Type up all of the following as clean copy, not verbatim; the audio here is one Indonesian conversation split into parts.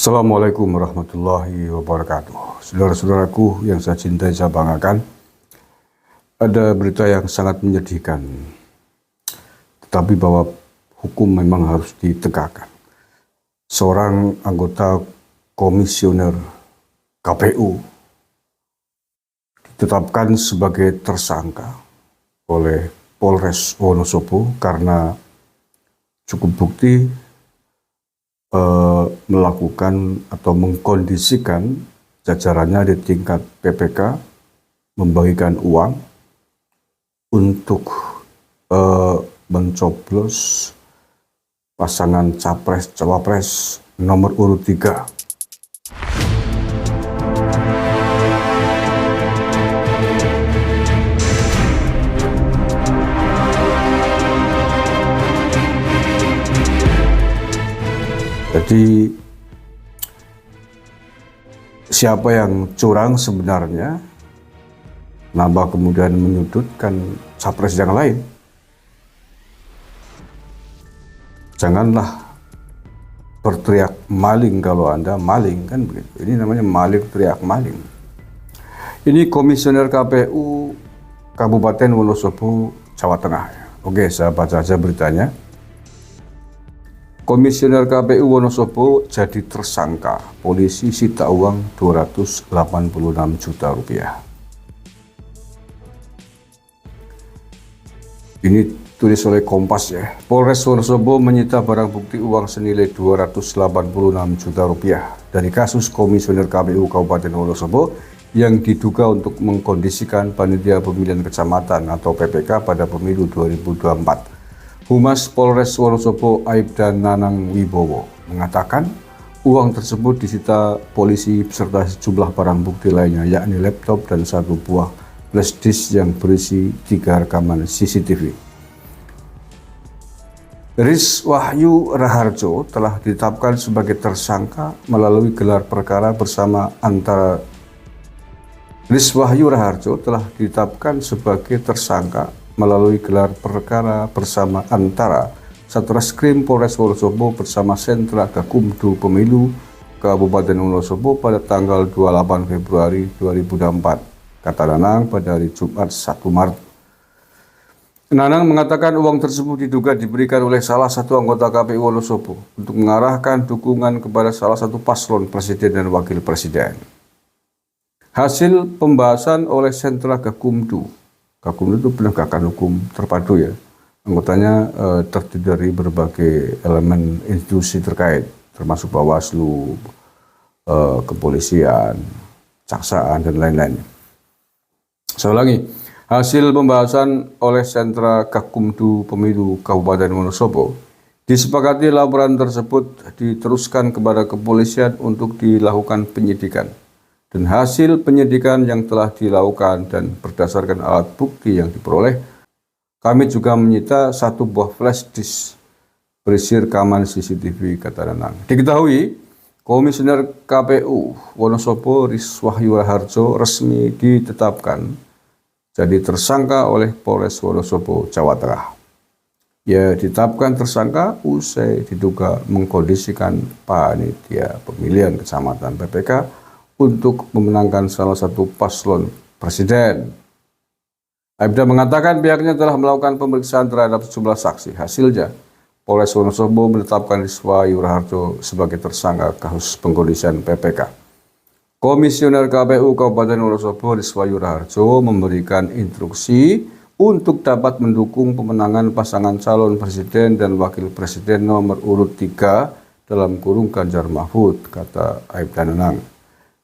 Assalamualaikum warahmatullahi wabarakatuh. Saudara-saudaraku yang saya cintai, saya banggakan, ada berita yang sangat menyedihkan, tetapi bahwa hukum memang harus ditegakkan. Seorang anggota komisioner KPU ditetapkan sebagai tersangka oleh Polres Wonosobo karena cukup bukti melakukan atau mengkondisikan jajarannya di tingkat PPK membagikan uang untuk mencoblos pasangan capres-cawapres nomor urut 3. Jadi siapa yang curang sebenarnya, nambah kemudian menyudutkan capres yang lain. Janganlah berteriak maling kalau Anda maling, kan begitu. Ini namanya maling teriak maling. Ini komisioner KPU Kabupaten Wonosobo, Jawa Tengah. Oke, saya baca aja beritanya. Komisioner KPU Wonosobo jadi tersangka, polisi sita uang 286 juta rupiah. Ini tulis oleh Kompas ya. Polres Wonosobo menyita barang bukti uang senilai 286 juta rupiah dari kasus komisioner KPU Kabupaten Wonosobo yang diduga untuk mengkondisikan panitia pemilihan kecamatan atau PPK pada pemilu 2024. Humas Polres Wonosobo Aibda Nanang Wibowo mengatakan uang tersebut disita polisi beserta sejumlah barang bukti lainnya, yakni laptop dan satu buah flash disk yang berisi 3 rekaman CCTV. Ris Wahyu Raharjo telah ditetapkan sebagai tersangka melalui gelar perkara bersama antara Ris Wahyu Raharjo telah ditetapkan sebagai tersangka melalui gelar perkara bersama antara Satreskrim Polres Wonosobo bersama Sentra Gakumdu Pemilu Kabupaten Wonosobo pada tanggal 28 Februari 2024, kata Nanang pada hari Jumat 1 Maret. Nanang mengatakan uang tersebut diduga diberikan oleh salah satu anggota KPU Wonosobo untuk mengarahkan dukungan kepada salah satu paslon presiden dan wakil presiden. Hasil pembahasan oleh Sentra Gakumdu itu penegakan hukum terpadu ya. Anggotanya terdiri dari berbagai elemen institusi terkait, termasuk Bawaslu, kepolisian, kejaksaan, dan lain-lain. Saya ulangi, hasil pembahasan oleh Sentra Gakumdu Pemilu Kabupaten Wonosobo, disepakati laporan tersebut diteruskan kepada kepolisian untuk dilakukan penyidikan. Dan hasil penyidikan yang telah dilakukan dan berdasarkan alat bukti yang diperoleh, kami juga menyita satu buah flash disk berisi rekaman CCTV, kata Nanang. Diketahui, Komisioner KPU Wonosobo Ris Wahyu Raharjo resmi ditetapkan jadi tersangka oleh Polres Wonosobo, Jawa Tengah. Ia ditetapkan tersangka usai diduga mengkondisikan panitia pemilihan kecamatan PPK untuk memenangkan salah satu paslon presiden. Aibda mengatakan pihaknya telah melakukan pemeriksaan terhadap sejumlah saksi. Hasilnya, Polres Wonosobo menetapkan Ris Wahyu Raharjo sebagai tersangka kasus pengkondisian PPK. Komisioner KPU Kabupaten Wonosobo Ris Wahyu Raharjo memberikan instruksi untuk dapat mendukung pemenangan pasangan calon presiden dan wakil presiden nomor urut 3 dalam kurung Ganjar Mahfud, kata Aibda Nanang.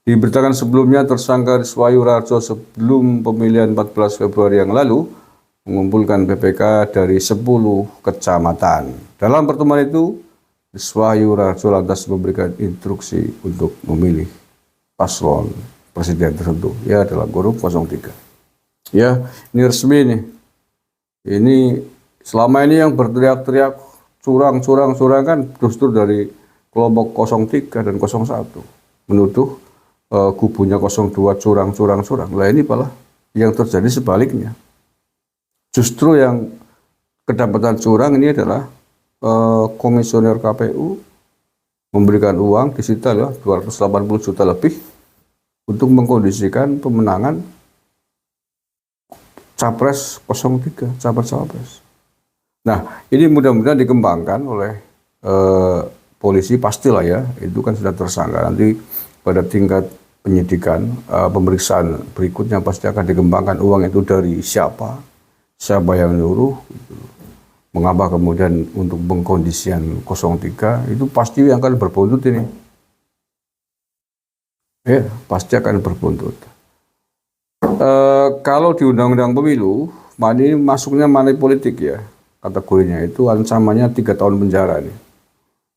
Diberitakan sebelumnya tersangka Ris Wahyu Raharjo sebelum pemilihan 14 Februari yang lalu mengumpulkan PPK dari 10 kecamatan. Dalam pertemuan itu, Ris Wahyu Raharjo lantas memberikan instruksi untuk memilih paslon presiden tertentu, ya dalam kurung 03. Ya, ini resmi nih. Ini selama ini yang berteriak-teriak curang kan justru dari kelompok 03 dan 01 menuduh kubunya 02 curang. Lah ini malah yang terjadi sebaliknya. Justru yang kedapatan curang ini adalah komisioner KPU memberikan uang disita loh 280 juta lebih untuk mengkondisikan pemenangan Capres 03, Capres-Cawapres. Nah, ini mudah-mudahan dikembangkan oleh polisi, pastilah ya, itu kan sudah tersangka. Nanti pada tingkat penyidikan, pemeriksaan berikutnya pasti akan dikembangkan uang itu dari siapa yang nyuruh, mengapa kemudian untuk pengkondisian 03, itu pasti akan berbuntut ini. Ya, pasti akan berbuntut. Kalau di Undang-Undang Pemilu, ini masuknya money politik ya, kategorinya itu ancamannya 3 tahun penjara nih.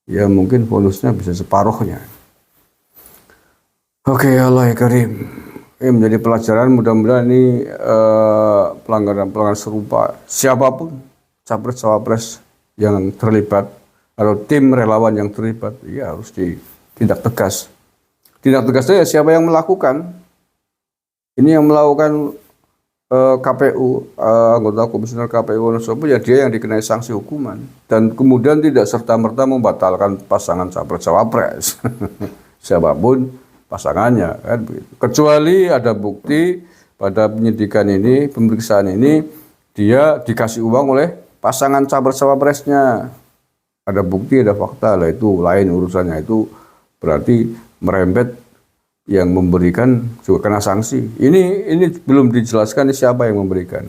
Ya mungkin bonusnya bisa separuhnya. Oke, Allah ya Karim. Ini menjadi pelajaran, mudah-mudahan ini pelanggaran serupa siapapun Capres-Cawapres yang terlibat atau tim relawan yang terlibat, ya harus ditindak tegas. Tindak tegasnya ya siapa yang melakukan. Ini yang melakukan KPU, anggota komisioner KPU Wonosobo, ya dia yang dikenai sanksi hukuman. Dan kemudian tidak serta-merta membatalkan pasangan Capres-Cawapres. Siapapun pasangannya, kan begitu. Kecuali ada bukti pada penyidikan ini, pemeriksaan ini, dia dikasih uang oleh pasangan Capres-Cawapresnya. Ada bukti, ada fakta, lah itu lain urusannya. Itu berarti merembet yang memberikan juga kena sanksi. Ini belum dijelaskan siapa yang memberikan.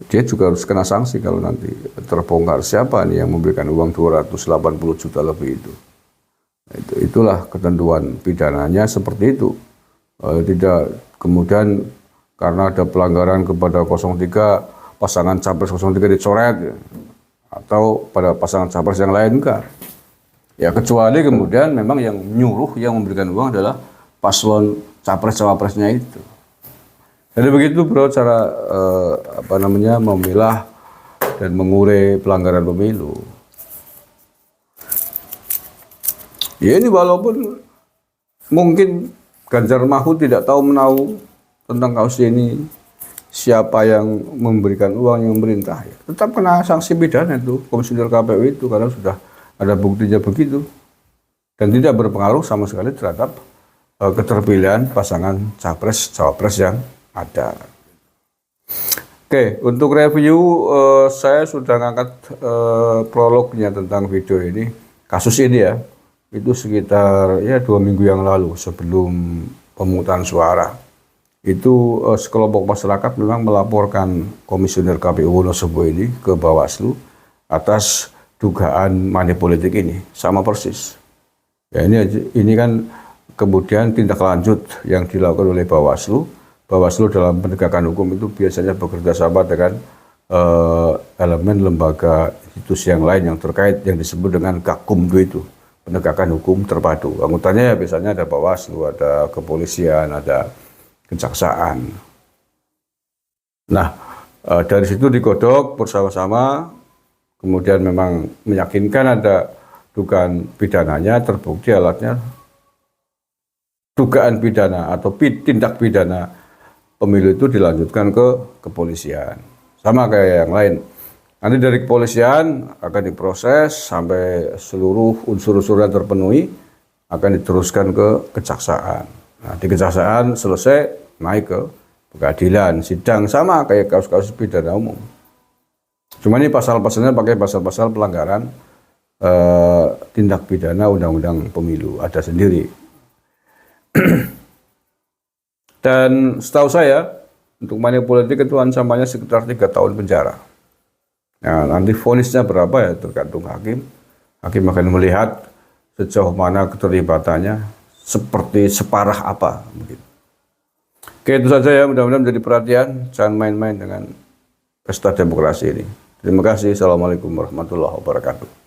Dia juga harus kena sanksi kalau nanti terbongkar siapa nih yang memberikan uang 280 juta lebih itu. Itulah ketentuan pidananya seperti itu. Tidak kemudian karena ada pelanggaran kepada 03, pasangan Capres 03 dicoret atau pada pasangan Capres yang lain, enggak. Ya kecuali kemudian memang yang nyuruh, yang memberikan uang adalah paslon Capres-Cawapresnya itu. Jadi begitu bro cara memilah dan mengurai pelanggaran pemilu. Ya ini walaupun mungkin Ganjar Mahfud tidak tahu menahu tentang kasus ini, siapa yang memberikan uang, yang memerintah, ya tetap kena sanksi pidana itu komisioner KPU itu karena sudah ada buktinya begitu dan tidak berpengaruh sama sekali terhadap keterpilihan pasangan Capres-Cawapres yang ada. Oke, untuk review saya sudah ngangkat prolognya tentang video ini, kasus ini ya, itu sekitar ya 2 minggu yang lalu sebelum pemungutan suara. Itu sekelompok masyarakat memang melaporkan komisioner KPU Wonosobo ini ke Bawaslu atas dugaan money politik ini, sama persis. Ya ini kan kemudian tindak lanjut yang dilakukan oleh Bawaslu. Bawaslu dalam penegakan hukum itu biasanya bekerja sama dengan elemen lembaga institusi yang lain yang terkait yang disebut dengan Gakumdu itu, penegakan hukum terpadu. Anggotanya ya biasanya ada Bawaslu, ada kepolisian, ada kejaksaan. Nah, dari situ digodok bersama-sama. Kemudian memang meyakinkan ada dugaan pidananya, terbukti alatnya dugaan pidana atau tindak pidana pemilu itu dilanjutkan ke kepolisian. Sama kayak yang lain. Nanti dari kepolisian akan diproses sampai seluruh unsur-unsurnya terpenuhi, akan diteruskan ke kejaksaan. Nah, di kejaksaan selesai naik ke pengadilan, sidang, sama kayak kasus-kasus pidana umum. Cuma ini pasal-pasalnya pakai pasal-pasal pelanggaran tindak pidana undang-undang pemilu, ada sendiri. Dan setahu saya untuk money politik itu ancamannya sekitar 3 tahun penjara. Nah, nanti vonisnya berapa ya tergantung hakim. Hakim akan melihat sejauh mana keterlibatannya, seperti separah apa. Begitu. Oke, itu saja ya, mudah-mudahan menjadi perhatian. Jangan main-main dengan pesta demokrasi ini. Terima kasih. Assalamualaikum warahmatullahi wabarakatuh.